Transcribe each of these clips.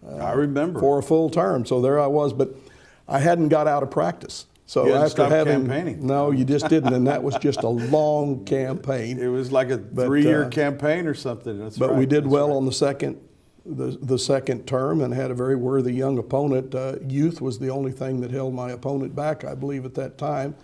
I remember. For a full term. So there I was, but I hadn't got out of practice. So after having campaigning. No, you just didn't, and that was just a long campaign. It was like a 3-year campaign or something. That's but right. we did That's well right. on the second term and had a very worthy young opponent. Youth was the only thing that held my opponent back, I believe, at that time,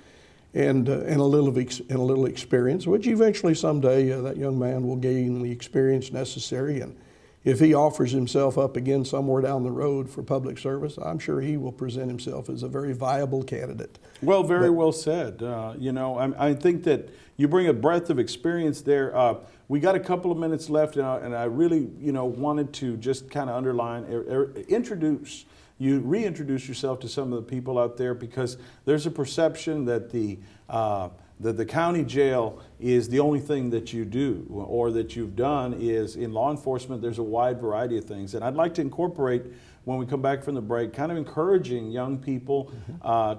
and a little experience, which eventually someday that young man will gain the experience necessary. And if he offers himself up again somewhere down the road for public service, I'm sure he will present himself as a very viable candidate. Well, very well said. You know, I think that you bring a breadth of experience there. We got a couple of minutes left, and I really, you know, wanted to just kind of underline, reintroduce yourself to some of the people out there, because there's a perception that the county jail is the only thing that you do or that you've done. Is in law enforcement, there's a wide variety of things. And I'd like to incorporate, when we come back from the break, kind of encouraging young people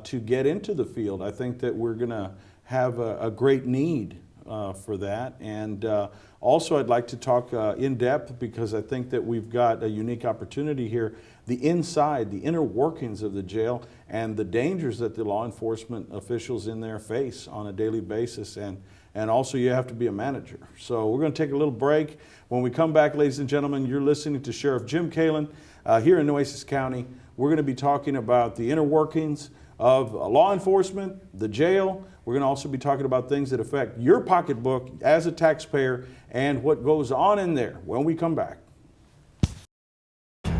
to get into the field. I think that we're going to have a great need for that. And also I'd like to talk in depth, because I think that we've got a unique opportunity here, the inner workings of the jail and the dangers that the law enforcement officials in there face on a daily basis. And also you have to be a manager. So we're going to take a little break. When we come back, ladies and gentlemen, you're listening to Sheriff Jim Kaelin here in Nueces County. We're going to be talking about the inner workings of law enforcement, the jail. We're going to also be talking about things that affect your pocketbook as a taxpayer and what goes on in there when we come back.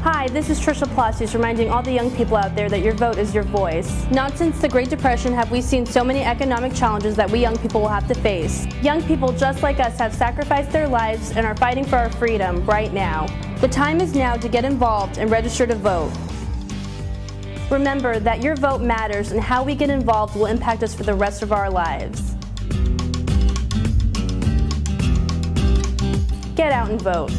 Hi, this is Trisha Plasius reminding all the young people out there that your vote is your voice. Not since the Great Depression have we seen so many economic challenges that we young people will have to face. Young people just like us have sacrificed their lives and are fighting for our freedom right now. The time is now to get involved and register to vote. Remember that your vote matters, and how we get involved will impact us for the rest of our lives. Get out and vote.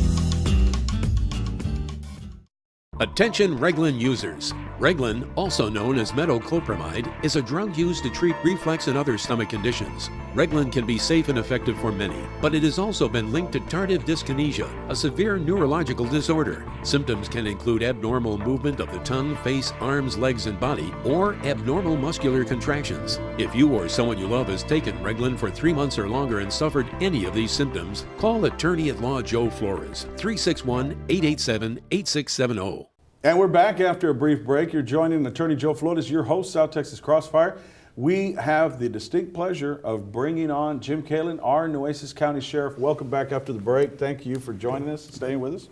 Attention Reglan users. Reglan, also known as metoclopramide, is a drug used to treat reflux and other stomach conditions. Reglan can be safe and effective for many, but it has also been linked to tardive dyskinesia, a severe neurological disorder. Symptoms can include abnormal movement of the tongue, face, arms, legs, and body, or abnormal muscular contractions. If you or someone you love has taken Reglan for 3 months or longer and suffered any of these symptoms, call attorney at law Joe Flores, 361-887-8670. And we're back after a brief break. You're joining Attorney Joe Flores, your host, South Texas Crossfire. We have the distinct pleasure of bringing on Jim Kaelin, our Nueces County Sheriff. Welcome back after the break. Thank you for joining us and staying with us.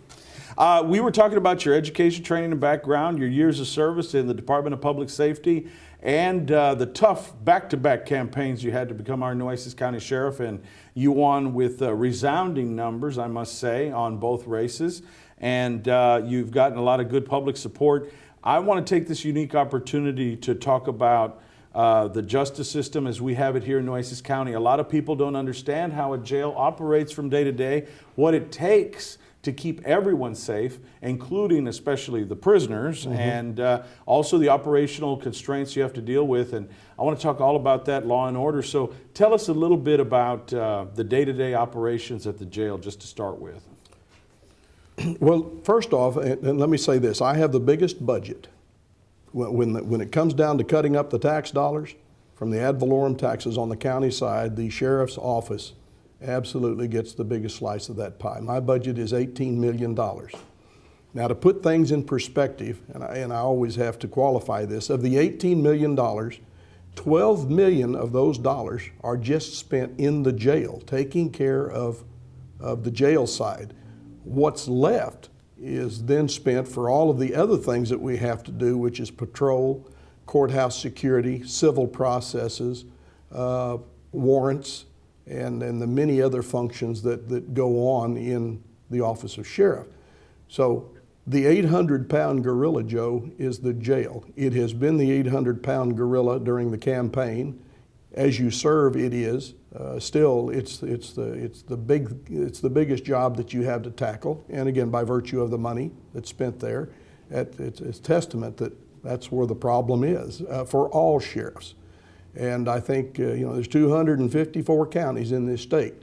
We were talking about your education, training, and background, your years of service in the Department of Public Safety, and the tough back-to-back campaigns you had to become our Nueces County Sheriff. And you won with resounding numbers, I must say, on both races. And you've gotten a lot of good public support. I want to take this unique opportunity to talk about the justice system as we have it here in Nueces County. A lot of people don't understand how a jail operates from day to day, what it takes to keep everyone safe, including especially the prisoners, and also the operational constraints you have to deal with. And I want to talk all about that, law and order. So tell us a little bit about the day-to-day operations at the jail, just to start with. Well, first off, and let me say this, I have the biggest budget. When it comes down to cutting up the tax dollars from the ad valorem taxes on the county side, the sheriff's office absolutely gets the biggest slice of that pie. My budget is $18 million. Now, to put things in perspective, and I always have to qualify this, of the $18 million, $12 million of those dollars are just spent in the jail, taking care of the jail side. What's left is then spent for all of the other things that we have to do, which is patrol, courthouse security, civil processes, warrants, and the many other functions that go on in the office of sheriff. So the 800-pound gorilla, Joe, is the jail. It has been the 800-pound gorilla during the campaign. As you serve, it is. Still, it's the biggest job that you have to tackle, and again, by virtue of the money that's spent there, it's testament that that's where the problem is for all sheriffs. And I think there's 254 counties in this state.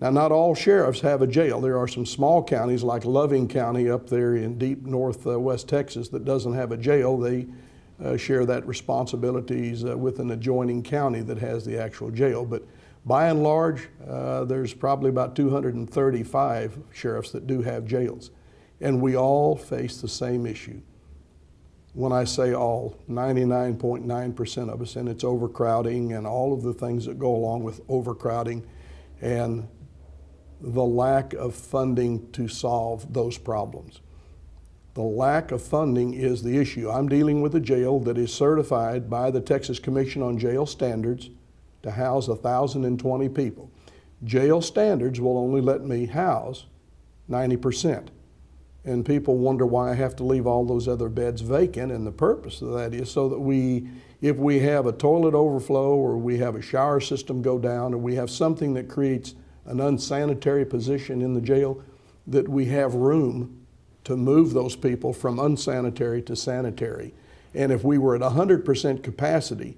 Now, not all sheriffs have a jail. There are some small counties like Loving County up there in deep northwest Texas that doesn't have a jail. They share that responsibilities with an adjoining county that has the actual jail. But by and large, there's probably about 235 sheriffs that do have jails. And we all face the same issue. When I say all, 99.9% of us, and it's overcrowding and all of the things that go along with overcrowding and the lack of funding to solve those problems. The lack of funding is the issue. I'm dealing with a jail that is certified by the Texas Commission on Jail Standards to house 1,020 people. Jail standards will only let me house 90%. And people wonder why I have to leave all those other beds vacant, and the purpose of that is so that if we have a toilet overflow or we have a shower system go down or we have something that creates an unsanitary position in the jail, that we have room to move those people from unsanitary to sanitary. And if we were at 100% capacity,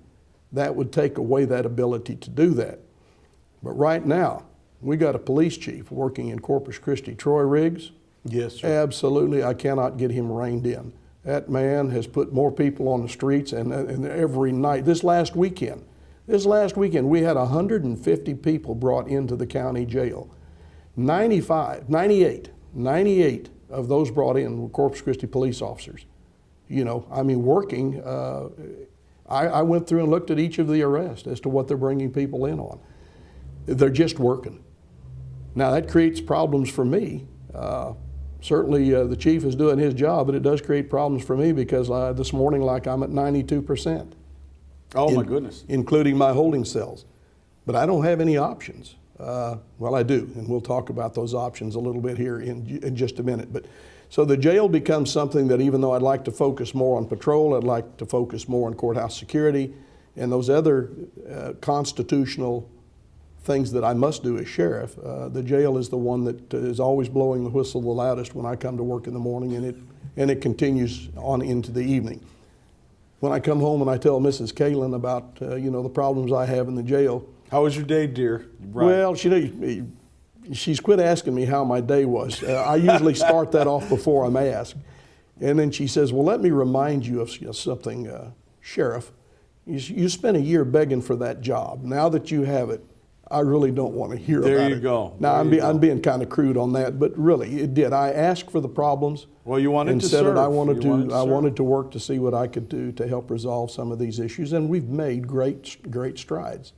that would take away that ability to do that. But right now, we got a police chief working in Corpus Christi, Troy Riggs. Yes, sir. Absolutely, I cannot get him reined in. That man has put more people on the streets, and every night, this last weekend, we had 150 people brought into the county jail. 98 of those brought in were Corpus Christi police officers. You know, I mean, working. I went through and looked at each of the arrests as to what they're bringing people in on. They're just working. Now, that creates problems for me. Certainly, the chief is doing his job, but it does create problems for me because this morning, like, I'm at 92%. Oh, my goodness. Including my holding cells. But I don't have any options. Well, I do, and we'll talk about those options a little bit here in just a minute. But so the jail becomes something that, even though I'd like to focus more on patrol, I'd like to focus more on courthouse security and those other constitutional things that I must do as sheriff, the jail is the one that is always blowing the whistle the loudest when I come to work in the morning, and it continues on into the evening. When I come home and I tell Mrs. Kaelin about the problems I have in the jail. How was your day, dear? Right. Well, she's quit asking me how my day was. I usually start that off before I'm asked. And then she says, well, let me remind you of something, Sheriff. You spent a year begging for that job. Now that you have it, I really don't want to hear about it. There you go. Now, I'm being kind of crude on that, but really, it did. I asked for the problems. Well, you wanted to serve. serve. I wanted to work to see what I could do to help resolve some of these issues, and we've made great strides.